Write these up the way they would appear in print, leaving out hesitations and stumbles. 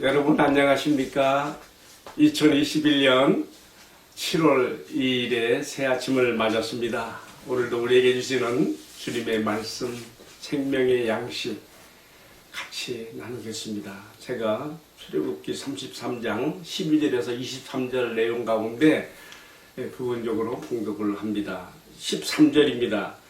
여러분 안녕하십니까? 2021년 7월 2일에 새 아침을 맞았습니다. 오늘도 우리에게 주시는 주님의 말씀, 생명의 양식 같이 나누겠습니다. 제가 출애굽기 33장 12절에서 23절 내용 가운데 부분적으로 봉독을 합니다. 13절입니다.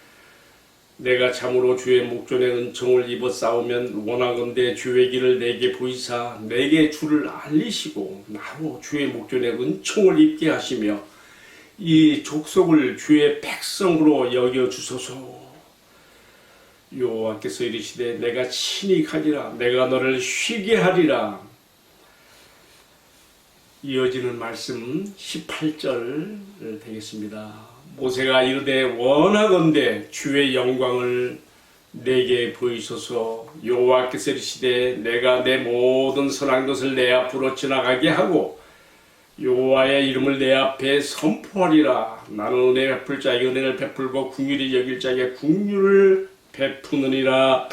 내가 참으로 주의 목전에 은총을 입어 싸우면 원하건대 주의 길을 내게 보이사 내게 주를 알리시고 나로 주의 목전에 은총을 입게 하시며 이 족속을 주의 백성으로 여겨 주소서. 여호와께서 이르시되 내가 친히 가리라 내가 너를 쉬게 하리라. 이어지는 말씀 18절 되겠습니다. 모세가 이르되 원하건대 주의 영광을 내게 보이소서. 여호와께서 이르시되 내가 내 모든 선한 것을 내 앞으로 지나가게 하고 여호와의 이름을 내 앞에 선포하리라. 나는 은혜 베풀 자에게 은혜를 베풀고 긍휼히 여길 자에게 긍휼을 베푸느니라.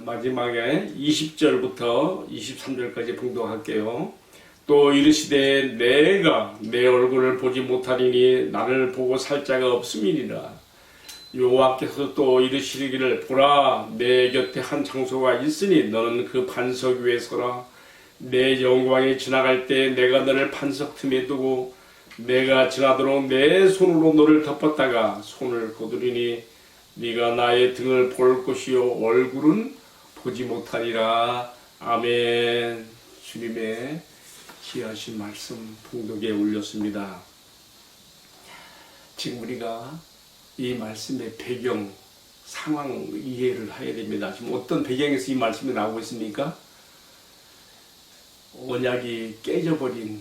마지막에 20절부터 23절까지 봉독할게요. 또 이르시되 내가 내 얼굴을 보지 못하리니 나를 보고 살 자가 없음이니라. 여호와께서 또 이르시기를 보라 내 곁에 한 장소가 있으니 너는 그 반석 위에 서라. 내 영광이 지나갈 때 내가 너를 반석 틈에 두고 내가 지나도록 내 손으로 너를 덮었다가 손을 거두리니 네가 나의 등을 볼 것이요 얼굴은 보지 못하리라. 아멘. 주님의 귀하신 말씀 봉독에 올렸습니다. 지금 우리가 이 말씀의 배경, 상황 이해를 해야 됩니다. 지금 어떤 배경에서 이 말씀이 나오고 있습니까? 언약이 깨져버린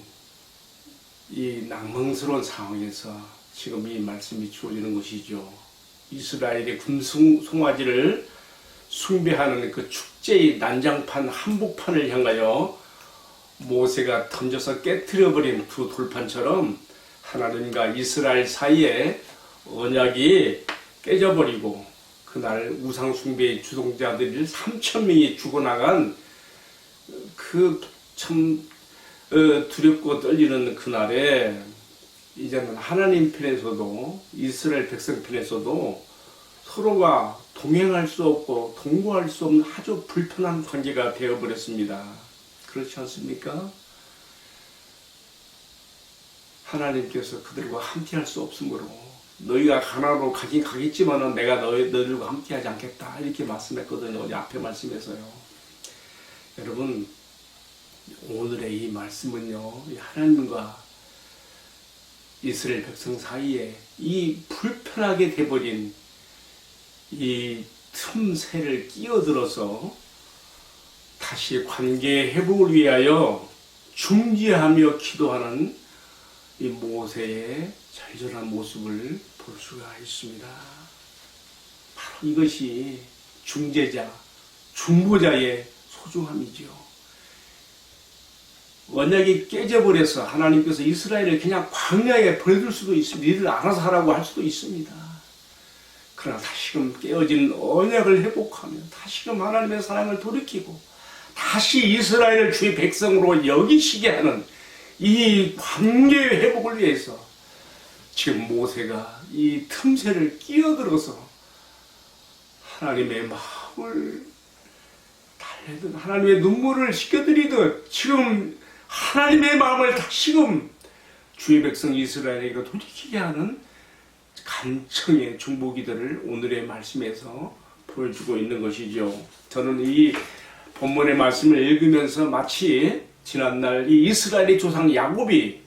이 낭망스러운 상황에서 지금 이 말씀이 주어지는 것이죠. 이스라엘의 금송아지를 숭배하는 그 축제의 난장판 한복판을 향하여 모세가 던져서 깨트려버린 두 돌판처럼 하나님과 이스라엘 사이에 언약이 깨져버리고 그날 우상숭배의 주동자들이 3,000명이 죽어나간 그 참 두렵고 떨리는 그날에 이제는 하나님 편에서도 이스라엘 백성 편에서도 서로가 동행할 수 없고 동거할 수 없는 아주 불편한 관계가 되어버렸습니다. 그렇지 않습니까? 하나님께서 그들과 함께할 수 없으므로 너희가 가나안으로 가긴 가겠지만은 내가 너희들과 함께하지 않겠다 이렇게 말씀했거든요. 어제 앞에 말씀에서요. 여러분 오늘의 이 말씀은요, 하나님과 이스라엘 백성 사이에 이 불편하게 돼버린 이 틈새를 끼어들어서 다시 관계 회복을 위하여 중지하며 기도하는 이 모세의 절절한 모습을 볼 수가 있습니다. 바로 이것이 중재자, 중보자의 소중함이죠. 언약이 깨져버려서 하나님께서 이스라엘을 그냥 광야에 보내줄 수도 있습니다. 이를 알아서 하라고 할 수도 있습니다. 그러나 다시금 깨어진 언약을 회복하며 다시금 하나님의 사랑을 돌이키고 다시 이스라엘을 주의 백성으로 여기시게 하는 이 관계 회복을 위해서 지금 모세가 이 틈새를 끼어들어서 하나님의 마음을 달래듯 하나님의 눈물을 씻겨드리듯 지금 하나님의 마음을 다시금 주의 백성 이스라엘에게 돌이키게 하는 간청의 중보기도를 오늘의 말씀에서 보여주고 있는 것이죠. 저는 이 본문의 말씀을 읽으면서 마치 지난날 이 이스라엘의 조상 야곱이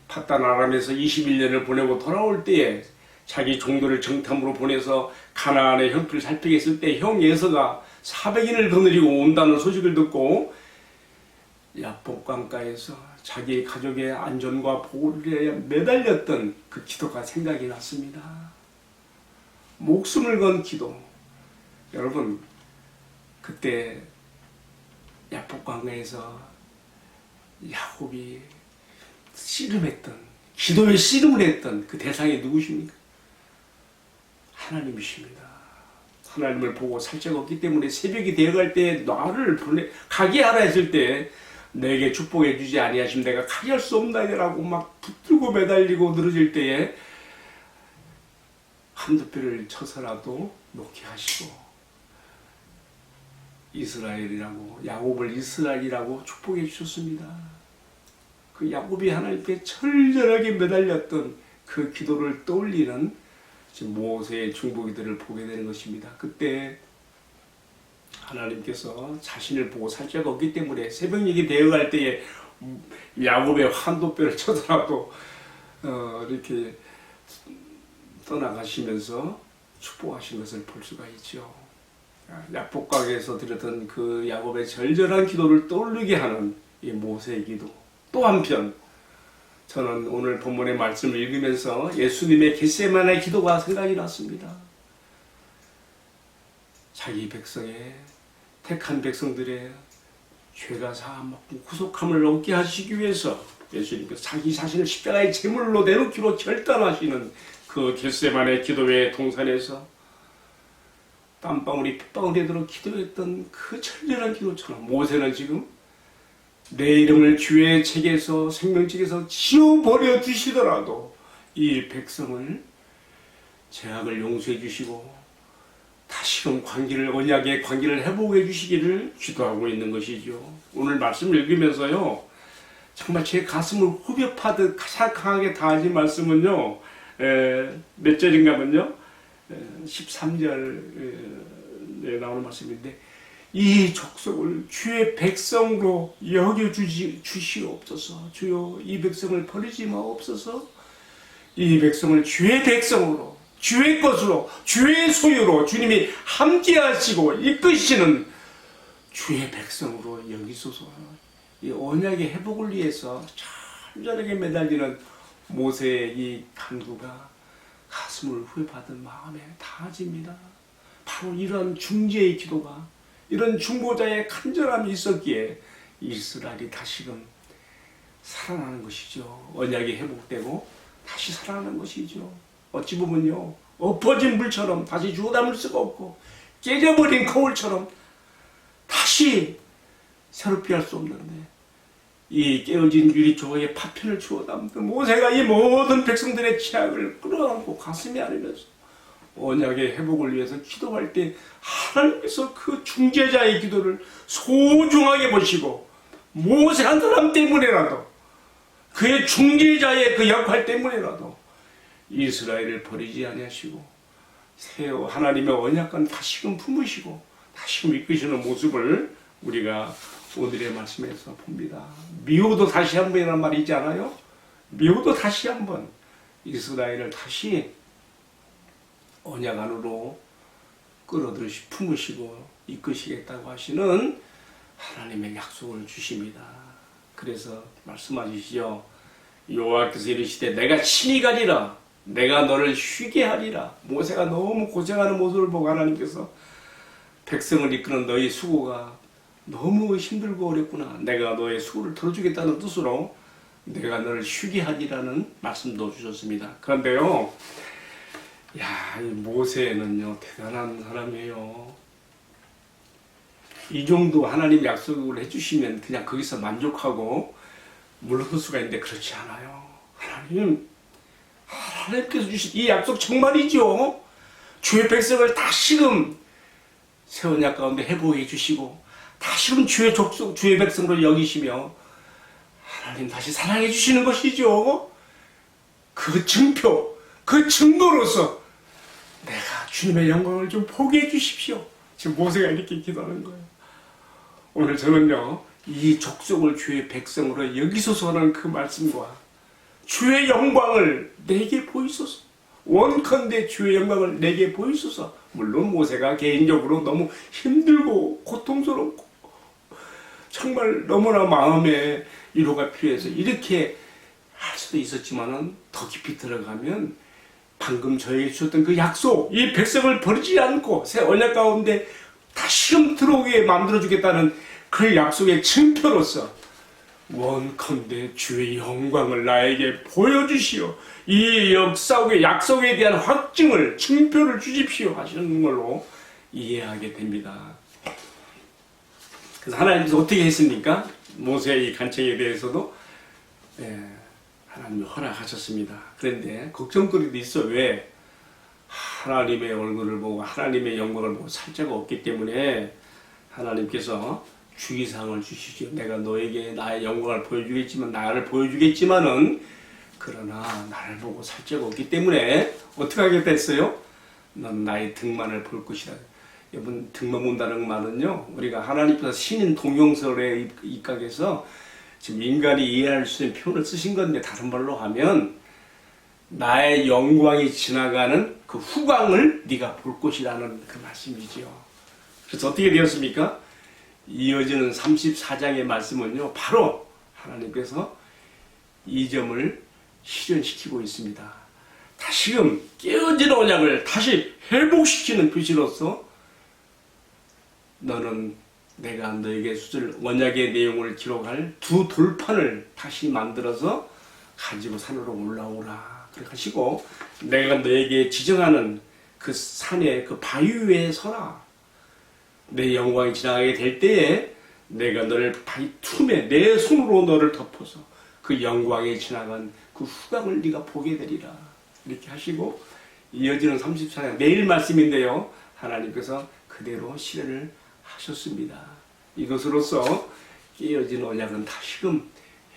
파단 아람에서 21년을 보내고 돌아올 때에 자기 종들을 정탐으로 보내서 가나안의 형편을 살피게 했을 때 형 에서가 400인을 거느리고 온다는 소식을 듣고 야복강가에서 자기 가족의 안전과 보호를 위해 매달렸던 그 기도가 생각이 났습니다. 목숨을 건 기도. 여러분 그때 야복강가에서 야곱이 씨름했던 기도에 씨름을 했던 그 대상이 누구십니까? 하나님이십니다. 하나님을 보고 살 자가 없기 때문에 새벽이 되어갈 때 나를 가게 하라 했을 때 내게 축복해 주지 아니하시면 내가 가게 할 수 없나이라고 막 붙들고 매달리고 늘어질 때에 한두 뼈를 쳐서라도 놓게 하시고 이스라엘이라고 야곱을 이스라엘이라고 축복해 주셨습니다. 그 야곱이 하나님께 철저하게 매달렸던 그 기도를 떠올리는 지금 모세의 중보기도를 보게 되는 것입니다. 그때 하나님께서 자신을 보고 살 자가 없기 때문에 새벽녘이 되어갈 때에 야곱의 환도뼈를 쳐서라도 이렇게 떠나가시면서 축복하신 것을 볼 수가 있죠. 약복강에서 드렸던 그 야곱의 절절한 기도를 떠올리게 하는 이 모세의 기도. 또 한편 저는 오늘 본문의 말씀을 읽으면서 예수님의 겟세마네 기도가 생각이 났습니다. 자기 백성의 택한 백성들의 죄가 사함받고 구속함을 얻게 하시기 위해서 예수님께서 자기 자신을 십자가의 제물로 내놓기로 결단하시는 그 겟세마네 기도의 동산에서 땀방울이 핏방울이 되도록 기도했던 그 철저한 기도처럼 모세는 지금 내 이름을 주의 책에서 생명책에서 지워버려 주시더라도 이 백성을 죄악을 용서해 주시고 다시금 관계를 언약의 관계를 회복해 주시기를 기도하고 있는 것이죠. 오늘 말씀 읽으면서요 정말 제 가슴을 후벼 파듯 가장 강하게 닿아진 말씀은요 몇 절인가면요 13절에 나오는 말씀인데 이 족속을 주의 백성으로 여겨주시옵소서. 주여 이 백성을 버리지 마옵소서. 이 백성을 주의 백성으로 주의 것으로 주의 소유로 주님이 함께하시고 이끄시는 주의 백성으로 여기소서. 이 언약의 회복을 위해서 철저하게 매달리는 모세의 이 간구가 가슴을 후회받은 마음에 닿아집니다. 바로 이런 중재의 기도가 이런 중보자의 간절함이 있었기에 이스라엘이 다시금 살아나는 것이죠. 언약이 회복되고 다시 살아나는 것이죠. 어찌 보면요 엎어진 물처럼 다시 주워 담을 수가 없고 깨져버린 거울처럼 다시 새롭게 할 수 없는데 이 깨어진 유리조각에 파편을 주워 담던 모세가 이 모든 백성들의 죄악을 끌어안고 가슴에 안으면서 언약의 회복을 위해서 기도할 때 하나님께서 그 중재자의 기도를 소중하게 보시고 모세 한 사람 때문에라도 그의 중재자의 그 역할 때문에라도 이스라엘을 버리지 아니하시고 새로 하나님의 언약관 다시금 품으시고 다시금 이끄시는 모습을 우리가 오늘의 말씀에서 봅니다. 미호도 다시 한 번이라는 말이 있지 않아요? 미호도 다시 한 번 이스라엘을 다시 언약 안으로 끌어들이시 품으시고 이끄시겠다고 하시는 하나님의 약속을 주십니다. 그래서 말씀하시죠. 여호와께서 이르시되 내가 친히 가리라 내가 너를 쉬게 하리라. 모세가 너무 고생하는 모습을 보고 하나님께서 백성을 이끄는 너희 수고가 너무 힘들고 어렵구나. 내가 너의 수고를 덜어주겠다는 뜻으로 내가 너를 쉬게 하리라는 말씀도 주셨습니다. 그런데요 야, 이 모세는요 대단한 사람이에요. 이 정도 하나님 약속을 해주시면 그냥 거기서 만족하고 물러설 수가 있는데 그렇지 않아요. 하나님께서 주신 이 약속 정말이죠. 주의 백성을 다시금 새 언약 가운데 회복해 주시고 다시금 주의 족속 주의 백성으로 여기시며 하나님 다시 사랑해 주시는 것이죠. 그 증표 그 증거로서 내가 주님의 영광을 좀 보게 해주십시오. 지금 모세가 이렇게 기도하는 거예요. 오늘 저는요 이 족속을 주의 백성으로 여기소서 하는 그 말씀과 주의 영광을 내게 보이소서. 원컨대 주의 영광을 내게 보이소서. 물론 모세가 개인적으로 너무 힘들고 고통스럽고 정말 너무나 마음에 위로가 필요해서 이렇게 할 수도 있었지만은 더 깊이 들어가면 방금 저에게 주셨던 그 약속, 이 백성을 버리지 않고 새 언약 가운데 다시금 들어오게 만들어주겠다는 그 약속의 증표로서 원컨대 주의 영광을 나에게 보여주시오. 이 역사의 약속에 대한 확증을, 증표를 주십시오 하시는 걸로 이해하게 됩니다. 그래서 하나님께서 어떻게 했습니까? 모세의 이 간청에 대해서도 하나님이 허락하셨습니다. 그런데 걱정거리도 있어. 왜? 하나님의 얼굴을 보고 하나님의 영광을 보고 살자가 없기 때문에 하나님께서 주의사항을 주시죠. 내가 너에게 나의 영광을 보여주겠지만, 나를 보여주겠지만은, 그러나 나를 보고 살자가 없기 때문에 어떻게 하겠다 했어요? 넌 나의 등만을 볼 것이다. 여러분, 등만 본다는 말은요, 우리가 하나님께서 신인 동용설에 입각해서 지금 인간이 이해할 수 있는 표현을 쓰신 건데, 다른 말로 하면 나의 영광이 지나가는 그 후광을 네가 볼 것이라는 그 말씀이죠. 그래서 어떻게 되었습니까? 이어지는 34장의 말씀은요, 바로 하나님께서 이 점을 실현시키고 있습니다. 다시금 깨어진 언약을 다시 회복시키는 표시로서 너는 내가 너에게 수술 언약의 내용을 기록할 두 돌판을 다시 만들어서 가지고 산으로 올라오라. 그렇게 하시고 내가 너에게 지정하는 그 산의 그 바위 위에 서라. 내 영광이 지나가게 될 때에 내가 너를 바위 틈에 내 손으로 너를 덮어서 그 영광이 지나간 그 후광을 네가 보게 되리라. 이렇게 하시고 이어지는 34장 내일 말씀인데요. 하나님께서 그대로 실현을 하셨습니다. 이것으로서 깨어진 언약은 다시금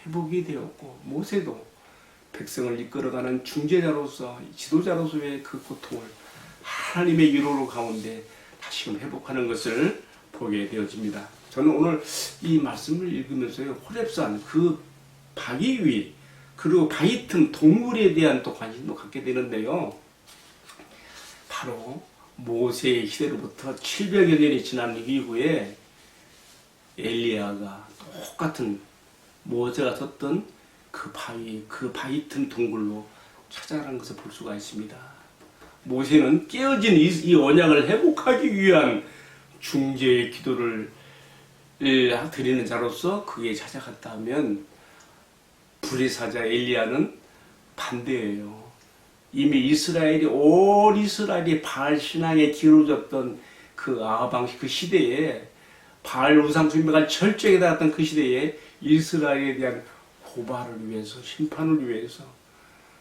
회복이 되었고 모세도 백성을 이끌어가는 중재자로서 지도자로서의 그 고통을 하나님의 위로로 가운데 다시금 회복하는 것을 보게 되어집니다. 저는 오늘 이 말씀을 읽으면서요, 호렙산 그 바위 위 그리고 바위 틈 동물에 대한 또 관심도 갖게 되는데요. 바로 모세의 시대로부터 700여 년이 지난 이후에 엘리야가 똑같은 모세가 섰던 그 바위 틈 동굴로 찾아가는 것을 볼 수가 있습니다. 모세는 깨어진 이 언약을 회복하기 위한 중재의 기도를 드리는 자로서 그에 찾아갔다 하면 불의 사자 엘리야는 반대예요. 이미 온 이스라엘이 바알 신앙에 기울어졌던 그 아방식 그 시대에 바알 우상 숭배가 절정에 달했던 그 시대에 이스라엘에 대한 고발을 위해서 심판을 위해서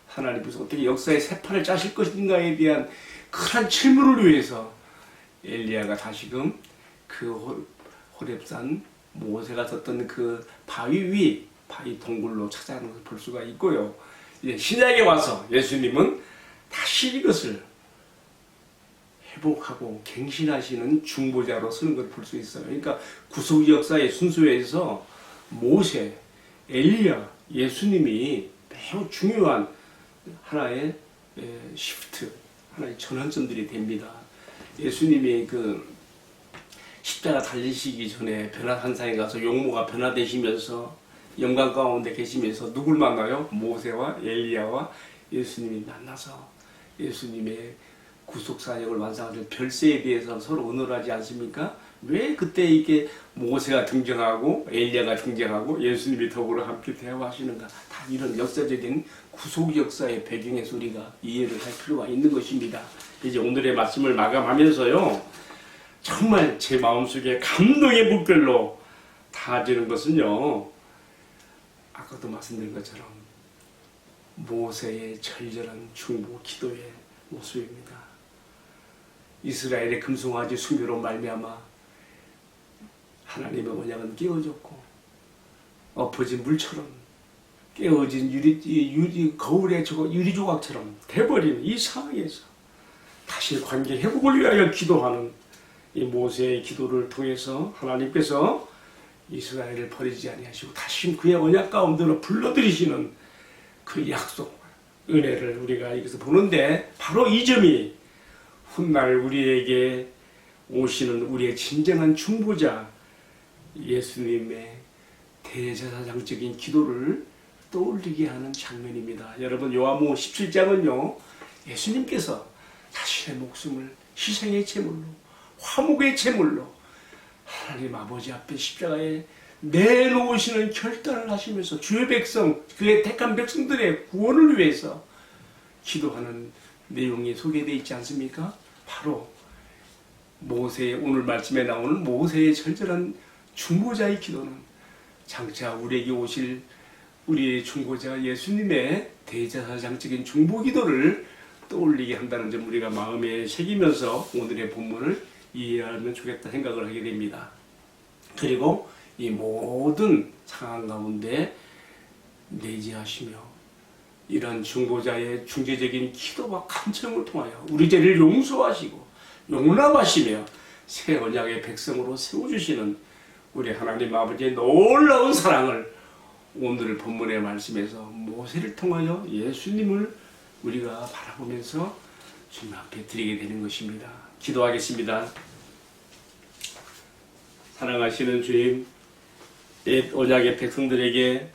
하나님께서 어떻게 역사의 새 판을 짜실 것인가에 대한 큰 질문을 위해서 엘리야가 다시금 그 호렙산 모세가 섰던 그 바위 동굴로 찾아가는 것을 볼 수가 있고요. 이제 신약에 와서 예수님은 다시 이것을 회복하고 갱신하시는 중보자로 쓰는 것을 볼 수 있어요. 그러니까 구속 역사의 순서에서 모세, 엘리야, 예수님이 매우 중요한 하나의 시프트, 하나의 전환점들이 됩니다. 예수님이 그 십자가 달리시기 전에 변화산상에 가서 용모가 변화되시면서 영광 가운데 계시면서 누굴 만나요? 모세와 엘리야와 예수님이 만나서 예수님의 구속사역을 완성하는 별세에 대해서 서로 의논하지 않습니까? 왜 그때 이렇게 모세가 등장하고 엘리야가 등장하고 예수님이 더불어 함께 대화하시는가? 다 이런 역사적인 구속 역사의 배경에서 우리가 이해를 할 필요가 있는 것입니다. 이제 오늘의 말씀을 마감하면서요, 정말 제 마음속에 감동의 물결로 닿아지는 것은요, 아까도 말씀드린 것처럼 모세의 절절한 중보 기도의 모습입니다. 이스라엘의 금송아지 숭배로 말미암아 하나님의 언약은 깨어졌고 엎어진 물처럼 깨어진 거울의 유리 조각처럼 돼버린 이 상황에서 다시 관계 회복을 위하여 기도하는 이 모세의 기도를 통해서 하나님께서 이스라엘을 버리지 아니하시고 다시 그의 언약 가운데로 불러들이시는 그 약속, 은혜를 우리가 여기서 보는데 바로 이 점이 훗날 우리에게 오시는 우리의 진정한 중보자 예수님의 대제사장적인 기도를 떠올리게 하는 장면입니다. 여러분, 요한복음 17장은요, 예수님께서 자신의 목숨을 희생의 제물로, 화목의 제물로 하나님 아버지 앞에 십자가에 내놓으시는 결단을 하시면서 주의 백성, 그의 택한 백성들의 구원을 위해서 기도하는 내용이 소개되어 있지 않습니까? 바로 모세의 오늘 말씀에 나오는 모세의 절절한 중보자의 기도는 장차 우리에게 오실 우리의 중보자 예수님의 대제사장적인 중보기도를 떠올리게 한다는 점 우리가 마음에 새기면서 오늘의 본문을 이해하면 좋겠다 생각을 하게 됩니다. 그리고 이 모든 상황 가운데 내재하시며 이런 중보자의 중재적인 기도와 간청을 통하여 우리 죄를 용서하시고 용납하시며 새 언약의 백성으로 세워주시는 우리 하나님 아버지의 놀라운 사랑을 오늘 본문의 말씀에서 모세를 통하여 예수님을 우리가 바라보면서 주님 앞에 드리게 되는 것입니다. 기도하겠습니다. 사랑하시는 주님, 옛 언약의 백성들에게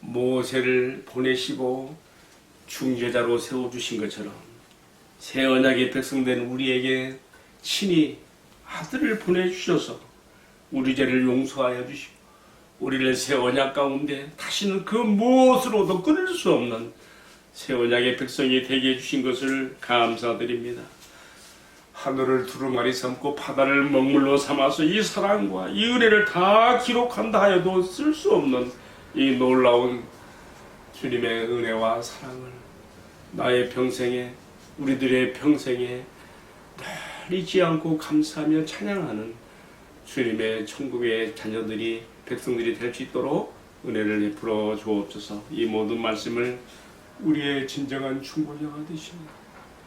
모세를 보내시고 중재자로 세워주신 것처럼 새 언약의 백성된 우리에게 친히 아들을 보내주셔서 우리 죄를 용서하여 주시고 우리를 새 언약 가운데 다시는 그 무엇으로도 끊을 수 없는 새 언약의 백성이 되게 해주신 것을 감사드립니다. 하늘을 두루마리 삼고 바다를 먹물로 삼아서 이 사랑과 이 은혜를 다 기록한다 하여도 쓸 수 없는 이 놀라운 주님의 은혜와 사랑을 나의 평생에 우리들의 평생에 늘 잊지 않고 감사하며 찬양하는 주님의 천국의 자녀들이 백성들이 될 수 있도록 은혜를 베풀어 주옵소서. 이 모든 말씀을 우리의 진정한 중보자가 되시는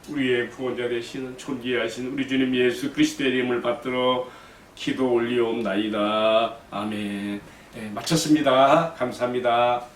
우리의 구원자 되시는 존귀하신 우리 주님 예수 그리스도의 이름을 받들어 기도 올리옵나이다. 아멘. 네, 마쳤습니다. 감사합니다.